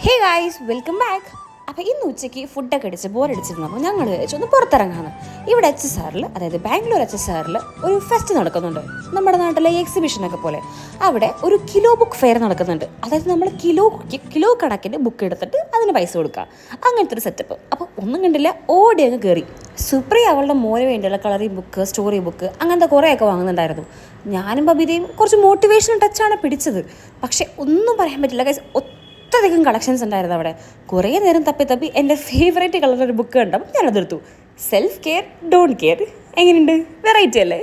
Hey guys, welcome back. അപ്പോൾ ഇന്ന് ഉച്ചയ്ക്ക് ഫുഡൊക്കെ അടിച്ച് ബോറടിച്ചിരുന്നപ്പോൾ ഞങ്ങൾ ഒന്ന് പുറത്തിറങ്ങാണ്. ഇവിടെ HSRൽ, അതായത് ബാംഗ്ലൂർ HSRൽ ഒരു ഫെസ്റ്റ് നടക്കുന്നുണ്ട്. നമ്മുടെ നാട്ടിലെ എക്സിബിഷനൊക്കെ പോലെ അവിടെ ഒരു കിലോ ബുക്ക് ഫെയർ നടക്കുന്നുണ്ട്. അതായത് നമ്മൾ കിലോ കണക്കിന് ബുക്ക് എടുത്തിട്ട് അതിന് പൈസ കൊടുക്കുക, അങ്ങനത്തെ ഒരു സെറ്റപ്പ്. അപ്പോൾ ഒന്നും കണ്ടില്ല, ഓടി അങ്ങ് കയറി. സുപ്രിയ അവളുടെ മോന് വേണ്ടിയുള്ള കളറിംഗ് ബുക്ക്, സ്റ്റോറി ബുക്ക്, അങ്ങനത്തെ കുറേയൊക്കെ വാങ്ങുന്നുണ്ടായിരുന്നു. ഞാനും ബബിതയും കുറച്ച് മോട്ടിവേഷണൽ ടച്ചാണ് പിടിച്ചത്. പക്ഷെ ഒന്നും പറയാൻ പറ്റില്ല ഗൈസ്, അധികം കളക്ഷൻസ് ഉണ്ടായിരുന്നു അവിടെ. കുറേ നേരം തപ്പി എൻ്റെ ഫേവറേറ്റ് കളറിലൊരു ബുക്ക് കണ്ടപ്പോൾ ഞാനതെടുത്തു. Self care don't care. എങ്ങനെയുണ്ട്? വെറൈറ്റി അല്ലേ?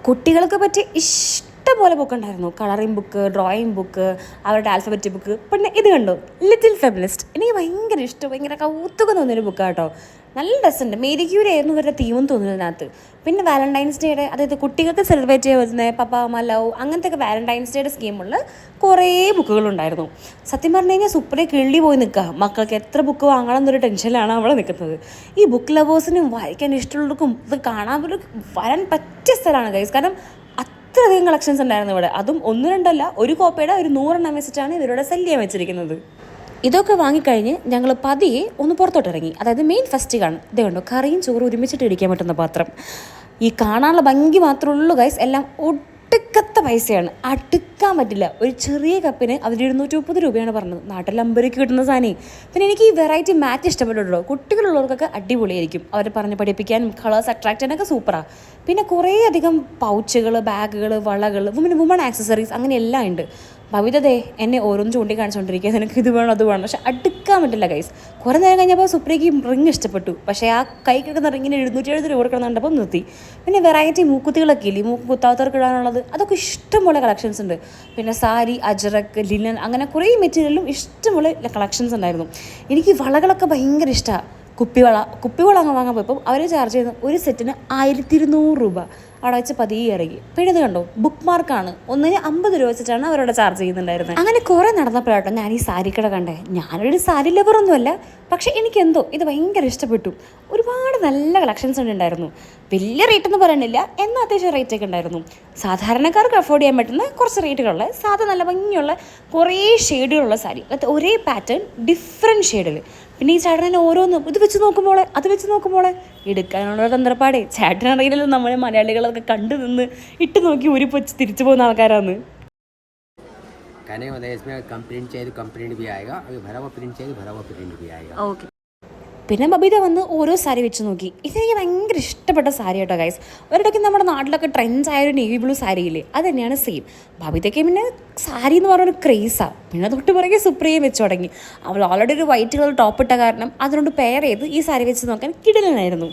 കുട്ടികൾക്ക് പറ്റിയ ഇഷ്ടംപോലെ ബുക്ക് ഉണ്ടായിരുന്നു. കളറിംഗ് ബുക്ക്, ഡ്രോയിങ് ബുക്ക്, അവരുടെ ആൽഫബറ്റ് ബുക്ക്. പിന്നെ ഇത് കണ്ടു, ലിറ്റിൽ ഫെമിനിസ്റ്റ്. എനിക്ക് ഭയങ്കര ഇഷ്ടം, ഭയങ്കര കൗതുകം തോന്നിയൊരു ബുക്കാണ് കേട്ടോ. നല്ല രസമുണ്ട്. മേരി ക്യൂരി ആയിരുന്നു ഇവരുടെ തീമെന്ന് തോന്നുന്നതിനകത്ത്. പിന്നെ വാലന്റൈൻസ് ഡേയുടെ, അതായത് കുട്ടികൾക്ക് സെലിബ്രേറ്റ് ചെയ്യാൻ പറ്റുന്ന പപ്പ അമ്മ ലവ്, അങ്ങനത്തെ വാലന്റൈൻസ് ഡേയുടെ സ്കീമുള്ള കുറേ ബുക്കുകളുണ്ടായിരുന്നു. സത്യം പറഞ്ഞു കഴിഞ്ഞാൽ സുപ്രിയ കിള്ളി പോയി നിൽക്കുക. മക്കൾക്ക് എത്ര ബുക്ക് വാങ്ങണം എന്നൊരു ടെൻഷനിലാണ് അവൾ നിൽക്കുന്നത്. ഈ ബുക്ക് ലവേഴ്സിനും വായിക്കാൻ ഇഷ്ടമുള്ളവർക്കും ഇത് കാണാൻ വരാൻ പറ്റിയ സ്ഥലമാണ് ഗൈസ്. കാരണം അത്രയധികം കളക്ഷൻസ് ഉണ്ടായിരുന്നു ഇവിടെ. അതും ഒന്ന് രണ്ടല്ല, ഒരു കോപ്പയുടെ ഒരു 100 വെച്ചിട്ടാണ് ഇവരുടെ സെല് ചെയ്യാൻ വെച്ചിരിക്കുന്നത്. ഇതൊക്കെ വാങ്ങിക്കഴിഞ്ഞ് ഞങ്ങൾ പതിയെ ഒന്ന് പുറത്തോട്ടിറങ്ങി. അതായത് മെയിൻ ഫെസ്റ്റ് കാണും. ഇത് കണ്ടോ, കറിയും ചോറും ഒരുമിച്ചിട്ട് ഇടിക്കാൻ പറ്റുന്ന പാത്രം. ഈ കാണാനുള്ള ഭംഗി മാത്രമേ ഉള്ളൂ ഗൈസ്. എല്ലാം ഒടുക്കത്തെ പൈസയാണ്, അടുക്കാൻ പറ്റില്ല. ഒരു ചെറിയ കപ്പിന് അവർ 230 രൂപയാണ് പറഞ്ഞത്. നാട്ടിൽ 50 രൂപയ്ക്ക് കിട്ടുന്ന സാധനം. പിന്നെ എനിക്ക് ഈ വെറൈറ്റി മാറ്റ് ഇഷ്ടപ്പെട്ടുള്ളൂ. കുട്ടികളുള്ളവർക്കൊക്കെ അടിപൊളിയായിരിക്കും. അവരെ പറഞ്ഞ് പഠിപ്പിക്കാനും കളേഴ്സ് അട്രാക്ട് ചെയ്യാനൊക്കെ സൂപ്പറാണ്. പിന്നെ കുറേ അധികം പൗച്ചുകൾ, ബാഗുകൾ, വളകൾ, വുമൺ ആക്സസറീസ്, അങ്ങനെ എല്ലാം ഉണ്ട്. ഭവിതേ എന്നെ ഓരോന്ന് ചൂണ്ടിക്കാണിച്ചുകൊണ്ടിരിക്കുക, നിനക്ക് ഇത് വേണം അത് വേണം. പക്ഷെ അടുക്കാൻ പറ്റില്ല ഗൈസ്. കുറേ നേരം കഴിഞ്ഞപ്പോൾ സുപ്രിയയ്ക്ക് റിങ് ഇഷ്ടപ്പെട്ടു. പക്ഷേ ആ കൈ കിടക്കുന്ന റിങ്ങിന് 770 രൂപ കൊടുക്കണം കണ്ടപ്പോൾ നിർത്തി. പിന്നെ വെറൈറ്റി മൂക്കുത്തികളൊക്കെ ഇല്ലേ, മൂക്ക് കുത്താത്തവർക്ക് ഇടാനുള്ളത്, അതൊക്കെ ഇഷ്ടംപോലെ കളക്ഷൻസ് ഉണ്ട്. പിന്നെ സാരി, അജറക്ക്, ലിനൻ, അങ്ങനെ കുറേ മെറ്റീരിയലും ഇഷ്ടംപോലെ കളക്ഷൻസ് ഉണ്ടായിരുന്നു. എനിക്ക് വളകളൊക്കെ ഭയങ്കര ഇഷ്ടമാണ്. കുപ്പിവള അങ്ങ് വാങ്ങാൻ പോയപ്പോൾ അവർ ചാർജ് ചെയ്യുന്ന ഒരു സെറ്റിന് 1200 രൂപ. അവിടെ വെച്ച് പതിയെ ഇറങ്ങി. പിന്നെ ഇത് കണ്ടോ, ബുക്ക് മാർക്കാണ്. ഒന്നിന് 50 രൂപ വെച്ചിട്ടാണ് അവരോട് ചാർജ് ചെയ്യുന്നുണ്ടായിരുന്നത്. അങ്ങനെ കുറേ നടന്നപ്പോഴാട്ടോ ഞാൻ ഈ സാരിക്കട കണ്ടേ. ഞാനൊരു സാരി ലവറൊന്നുമല്ല, പക്ഷേ എനിക്കെന്തോ ഇത് ഭയങ്കര ഇഷ്ടപ്പെട്ടു. ഒരുപാട് നല്ല കളക്ഷൻസ് ഉണ്ടായിരുന്നു. വലിയ റേറ്റ് ഒന്നും പറയണില്ല, എന്നാൽ അത്യാവശ്യം റേറ്റൊക്കെ ഉണ്ടായിരുന്നു. സാധാരണക്കാർക്ക് അഫോർഡ് ചെയ്യാൻ പറ്റുന്ന കുറച്ച് റേറ്റുകളുള്ള സാധാ നല്ല ഭംഗിയുള്ള കുറേ ഷെയ്ഡുകളുള്ള സാരി. അത് ഒരേ പാറ്റേൺ ഡിഫറെൻറ്റ് ഷെയ്ഡിൽ. പിന്നെ ഈ ചേട്ടനെ ഓരോന്നും ഇത് വെച്ച് നോക്കുമ്പോളെ അത് വെച്ച് നോക്കുമ്പോളെ എടുക്കാനുള്ള തന്ത്രപ്പാടേ ചേട്ടനറിയില്ലല്ലോ. നമ്മളെ മലയാളികളൊക്കെ കണ്ടു നിന്ന് ഇട്ട് നോക്കി ഉരുപ്പൊച്ച് തിരിച്ചു പോകുന്ന ആൾക്കാരാണ്. പിന്നെ ബബിത വന്ന് ഓരോ സാരി വെച്ച് നോക്കി. ഇതെനിക്ക് ഭയങ്കര ഇഷ്ടപ്പെട്ട സാരി കേട്ടോ ഗൈസ്. ഒരിടയ്ക്ക് നമ്മുടെ നാട്ടിലൊക്കെ ട്രെൻഡ്സ് ആയൊരു നേവി ബ്ലൂ സാരിയില്ലേ, അത് തന്നെയാണ് സെയിം. ബബിതയ്ക്ക് പിന്നെ സാരി എന്ന് പറഞ്ഞൊരു ക്രേസാണ്. പിന്നെ തൊട്ട് പുറകെ സുപ്രിയയും വെച്ച് തുടങ്ങി. അവൾ ഓൾറെഡി ഒരു വൈറ്റ് കളർ ടോപ്പ് ഇട്ട കാരണം അതിനോട് പെയർ ചെയ്ത് ഈ സാരി വെച്ച് നോക്കാൻ കിടിലനായിരുന്നു.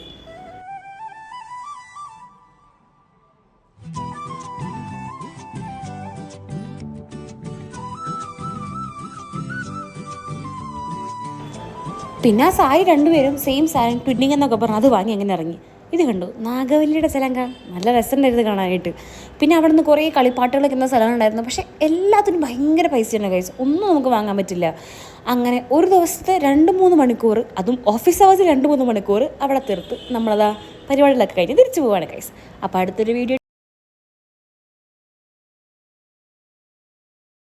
പിന്നെ ആ സാരി രണ്ടുപേരും സെയിം സാരി ട്വിന്നിങ് എന്നൊക്കെ പറഞ്ഞ് അത് വാങ്ങി അങ്ങനെ ഇറങ്ങി. ഇത് കണ്ടു, നാഗവല്ലിയുടെ സ്ഥലം നല്ല രസമുണ്ടായിരുന്നു കാണാനായിട്ട്. പിന്നെ അവിടെ നിന്ന് കുറേ കളിപ്പാട്ടുകളൊക്കെ എന്ന സ്ഥലമുണ്ടായിരുന്നു. പക്ഷേ എല്ലാത്തിനും ഭയങ്കര പൈസയാണ് കൈസ്, ഒന്നും നമുക്ക് വാങ്ങാൻ പറ്റില്ല. അങ്ങനെ ഒരു ദിവസത്തെ 2-3 മണിക്കൂർ, അതും ഓഫീസ് അവേഴ്സിൽ 2-3 മണിക്കൂർ അവിടെ തീർത്ത് നമ്മളതാ പരിപാടികളൊക്കെ കഴിഞ്ഞ് തിരിച്ചു പോവുകയാണ് കൈസ്. അപ്പോൾ അടുത്തൊരു വീഡിയോ